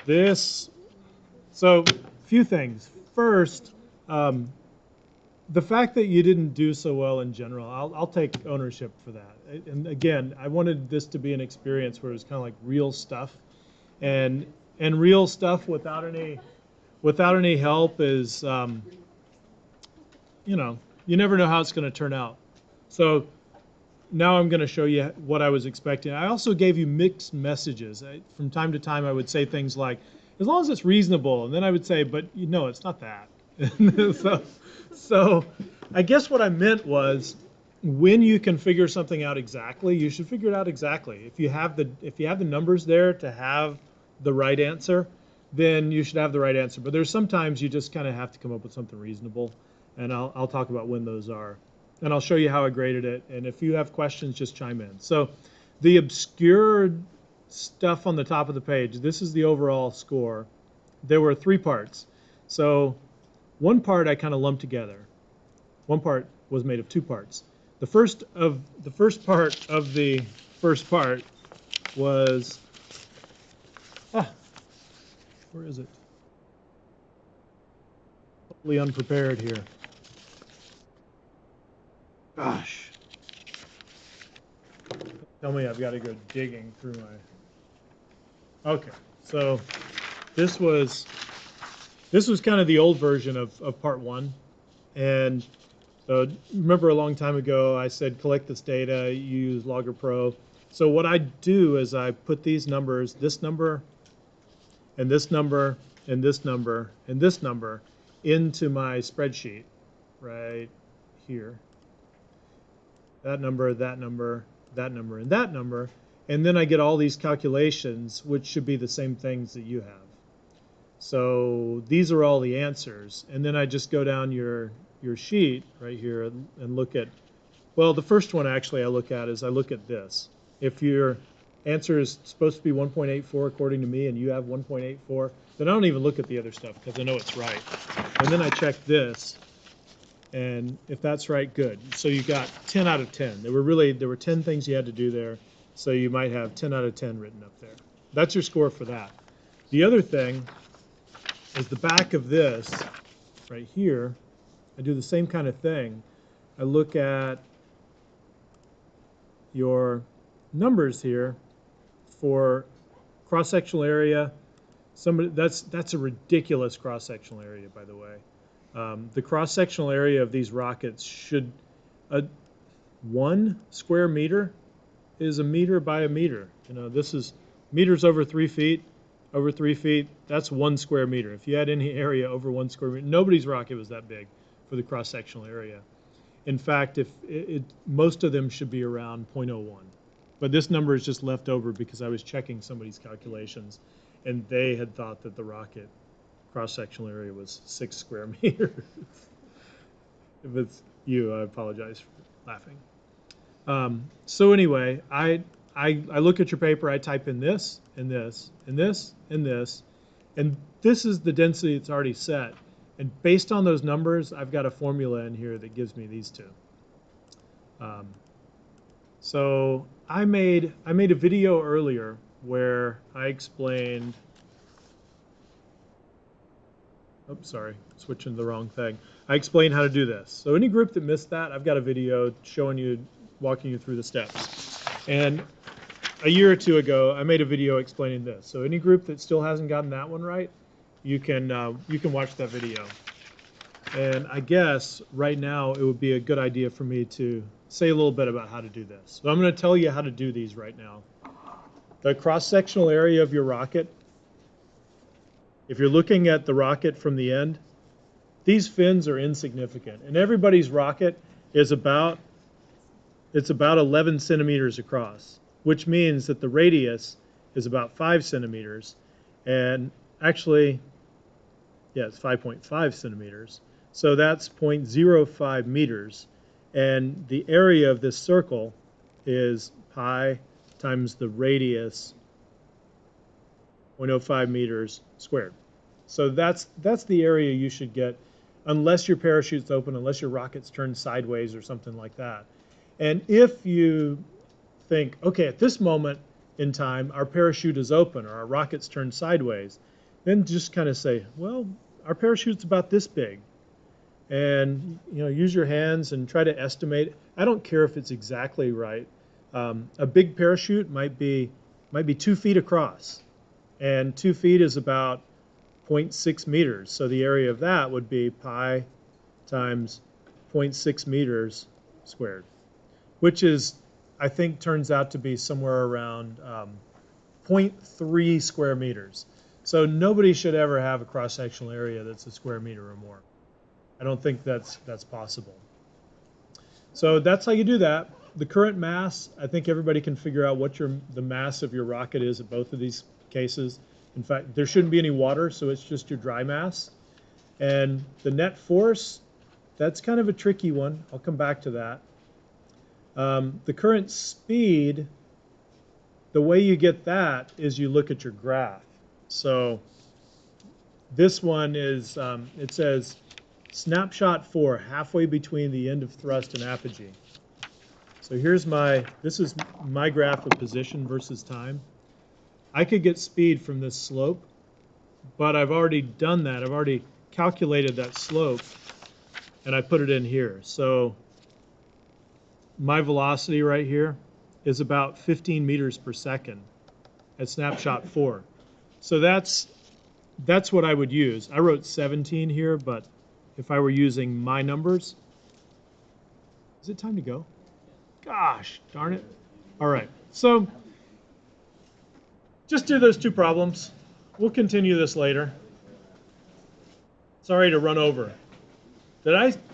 This, so a few things. First, um, the fact that you didn't do so well in general, I'll take ownership for that. And again, I wanted this to be an experience where it was kind of like real stuff, and real stuff without any help is, you know, you never know how it's going to turn out. So now I'm going to show you what I was expecting. I also gave you mixed messages. From time to time, I would say things like, as long as it's reasonable, and then I would say, but you know, it's not that. so I guess what I meant was, when you can figure something out exactly, you should figure it out exactly. If you have the numbers there to have the right answer, then you should have the right answer. But there's sometimes you just kind of have to come up with something reasonable, and I'll talk about when those are. And I'll show you how I graded it. And if you have questions, just chime in. So the obscure stuff on the top of the page, this is the overall score. There were 3 parts. So one part I kind of lumped together. One part was made of 2 parts. The first part of the first part was, where is it? Totally unprepared here. Gosh. Tell me I've got to go digging through my. Okay, so this was kind of the old version of part 1, and so remember a long time ago I said collect this data, use Logger Pro. So what I do is I put these numbers, this number, and this number, and this number, and this number, into my spreadsheet right here. That number, that number, that number, and that number, and then I get all these calculations, which should be the same things that you have. So these are all the answers, and then I just go down your sheet right here and look at, well, the first one actually I look at this. If your answer is supposed to be 1.84 according to me and you have 1.84, then I don't even look at the other stuff because I know it's right. And then I check this, and if that's right, good. So you got 10 out of 10. There were 10 things you had to do there, so you might have 10 out of 10 written up there. That's your score for that. The other thing is the back of this right here. I do the same kind of thing. I look at your numbers here for cross-sectional area. That's a ridiculous cross-sectional area, by the way. The cross-sectional area of these rockets should, 1 square meter is a meter by a meter. You know, this is meters over 3 feet. Over 3 feet, that's 1 square meter. If you had any area over 1 square meter, nobody's rocket was that big for the cross-sectional area. In fact, most of them should be around 0.01. But this number is just left over because I was checking somebody's calculations, and they had thought that the rocket cross-sectional area was 6 square meters. If it's you, I apologize for laughing. So anyway, I look at your paper, I type in this, and this, and this, and this, and this is the density that's already set. And based on those numbers, I've got a formula in here that gives me these 2. So I made a video earlier where I explained, oops, sorry, switching to the wrong thing. I explained how to do this. So any group that missed that, I've got a video showing you, walking you through the steps. And a year or 2 ago, I made a video explaining this. So any group that still hasn't gotten that one right, you can watch that video. And I guess right now it would be a good idea for me to say a little bit about how to do this. So I'm going to tell you how to do these right now. The cross-sectional area of your rocket, if you're looking at the rocket from the end, these fins are insignificant. And everybody's rocket is about 11 centimeters across, which means that the radius is about 5 centimeters. And actually, yeah, it's 5.5 centimeters. So that's 0.05 meters. And the area of this circle is pi times the radius, 0.05 meters squared. So that's the area you should get, unless your parachute's open, unless your rocket's turned sideways or something like that. And if you think, okay, at this moment in time, our parachute is open or our rocket's turned sideways, then just kind of say, well, our parachute's about this big. And use your hands and try to estimate. I don't care if it's exactly right. A big parachute might be 2 feet across, and 2 feet is about 0.6 meters. So the area of that would be pi times 0.6 meters squared, which is, I think, turns out to be somewhere around 0.3 square meters. So nobody should ever have a cross-sectional area that's a square meter or more. I don't think that's possible. So that's how you do that. The current mass, I think everybody can figure out what the mass of your rocket is at both of these cases. In fact, there shouldn't be any water, so it's just your dry mass. And the net force, that's kind of a tricky one. I'll come back to that. The current speed, the way you get that is you look at your graph. So this one is, it says, snapshot 4, halfway between the end of thrust and apogee. So this is my graph of position versus time. I could get speed from this slope, but I've already done that. I've already calculated that slope, and I put it in here. So my velocity right here is about 15 meters per second at snapshot 4. So that's what I would use. I wrote 17 here, but if I were using my numbers, is it time to go? Gosh, darn it. All right, so just do those 2 problems. We'll continue this later. Sorry to run over. Did I